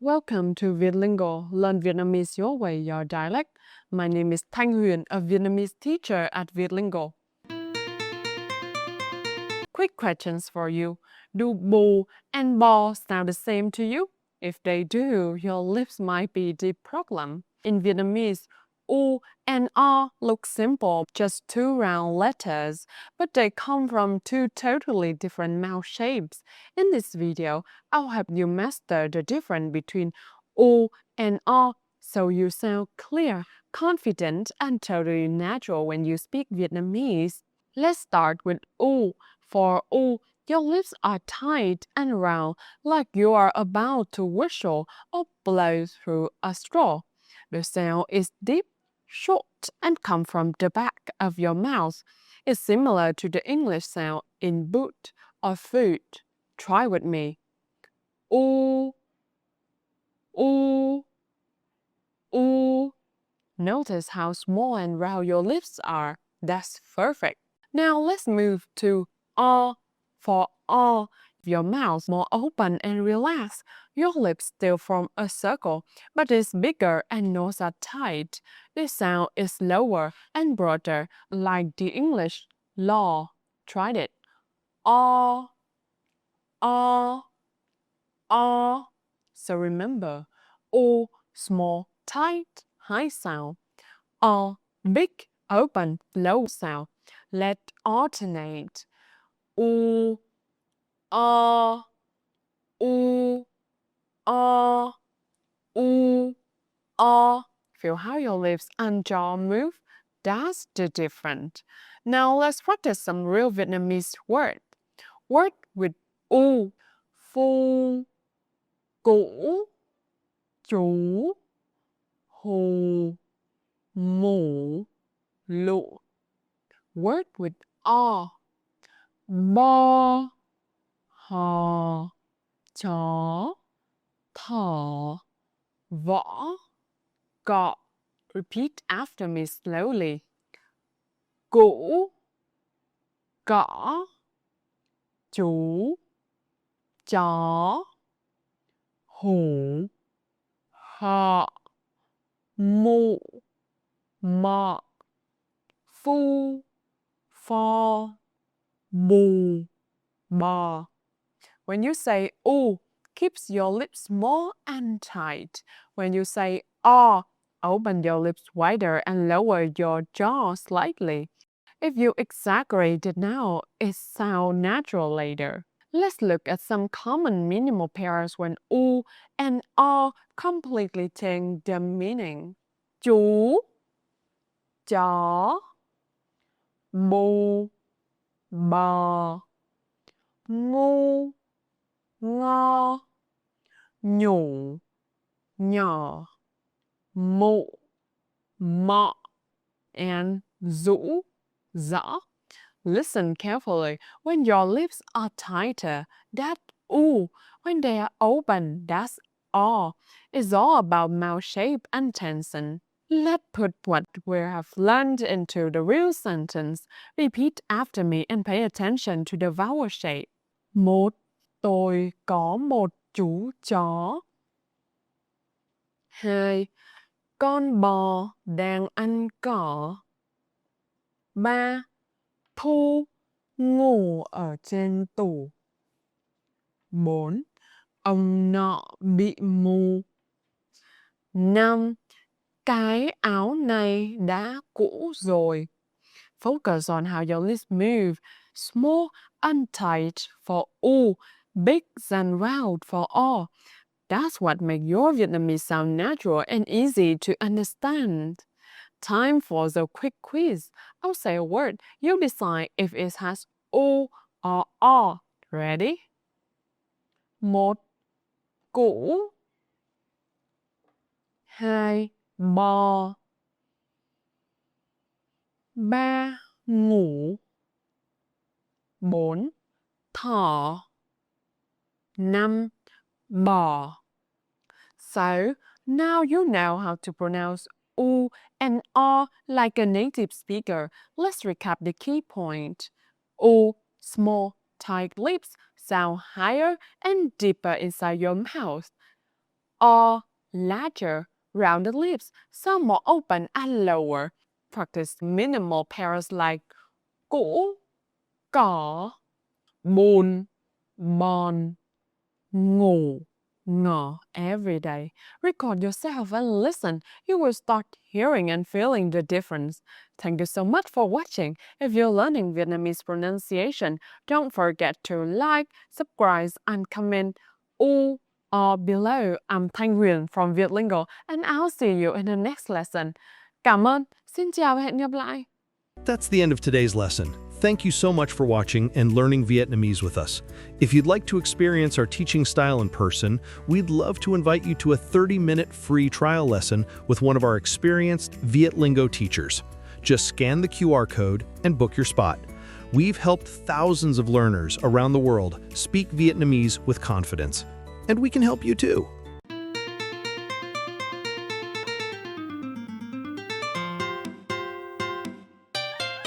Welcome to Vietlingo. Learn Vietnamese your way, your dialect. My name is Thanh Huyền, a Vietnamese teacher at Vietlingo. Quick questions for you. Do bù and bò sound the same to you? If they do, your lips might be the problem. In Vietnamese, U and A look simple, just two round letters, but they come from two totally different mouth shapes. In this video, I'll help you master the difference between U and A so you sound clear, confident, and totally natural when you speak Vietnamese. Let's start with U. For U, your lips are tight and round, like you are about to whistle or blow through a straw. The sound is deep, short, and comes from the back of your mouth. It's similar to the English sound in boot or food. Try with me. U, U, U. Notice how small and round your lips are. That's perfect. Now let's move to A. For A, your mouth more open and relaxed. Your lips still form a circle, but it's bigger and nose are tight. The sound is lower and broader, like the English law. Try it. A, A, A. So remember, O, small, tight, high sound. A, big, open, low sound. Let's alternate. U, A, U, A, U, A. Feel how your lips and jaw move? That's the difference. Now let's practice some real Vietnamese word. Word with U. Phu, cũ, chú, hù, mù, lụ. Word with A. Bo, hò, chó, thỏ, võ, cọ. Repeat after me slowly. Cũ, cỏ, chú, chó, hủ, họ, mụ, mọ, phu, pho, bù, bò. When you say U, keeps your lips small and tight. When you say A, open your lips wider and lower your jaw slightly. If you exaggerate it now, it sounds natural later. Let's look at some common minimal pairs when U and A completely change their meaning. Chú, chó, bù, bò, ngu, ngo, nhủ, nhỏ, mụ, mọ, and dũ, dõ. Listen carefully. When your lips are tighter, that's U. When they are open, that's A. It's all about mouth shape and tension. Let's put what we have learned into the real sentence. Repeat after me and pay attention to the vowel shape. Tôi có một chú chó. 2. Con bò đang ăn cỏ. 3. Thu ngủ ở trên tủ. 4. Ông nọ bị mù. 5. Cái áo này đã cũ rồi. Focus on how your lips move. Small and tight for U, big and round for A. That's what makes your Vietnamese sound natural and easy to understand. Time for the quick quiz. I'll say a word. You decide if it has O or A. Ready? 1. Cũ. 2. Bò. 3. Ngủ. 4. Thỏ. 5. Bò. So, now you know how to pronounce U and A like a native speaker. Let's recap the key point. U, small, tight lips, sound higher and deeper inside your mouth. or larger, rounded lips, some more open and lower. Practice minimal pairs like củ, cỏ, buồn, bon, ngủ, ngỏ every day. Record yourself and listen. You will start hearing and feeling the difference. Thank you so much for watching. If you're learning Vietnamese pronunciation, don't forget to like, subscribe, and comment all or below. I'm Thanh Huyền from Vietlingo, and I'll see you in the next lesson. Cảm ơn. Xin chào và hẹn gặp lại. That's the end of today's lesson. Thank you so much for watching and learning Vietnamese with us. If you'd like to experience our teaching style in person, we'd love to invite you to a 30-minute free trial lesson with one of our experienced Vietlingo teachers. Just scan the QR code and book your spot. We've helped thousands of learners around the world speak Vietnamese with confidence, and we can help you too.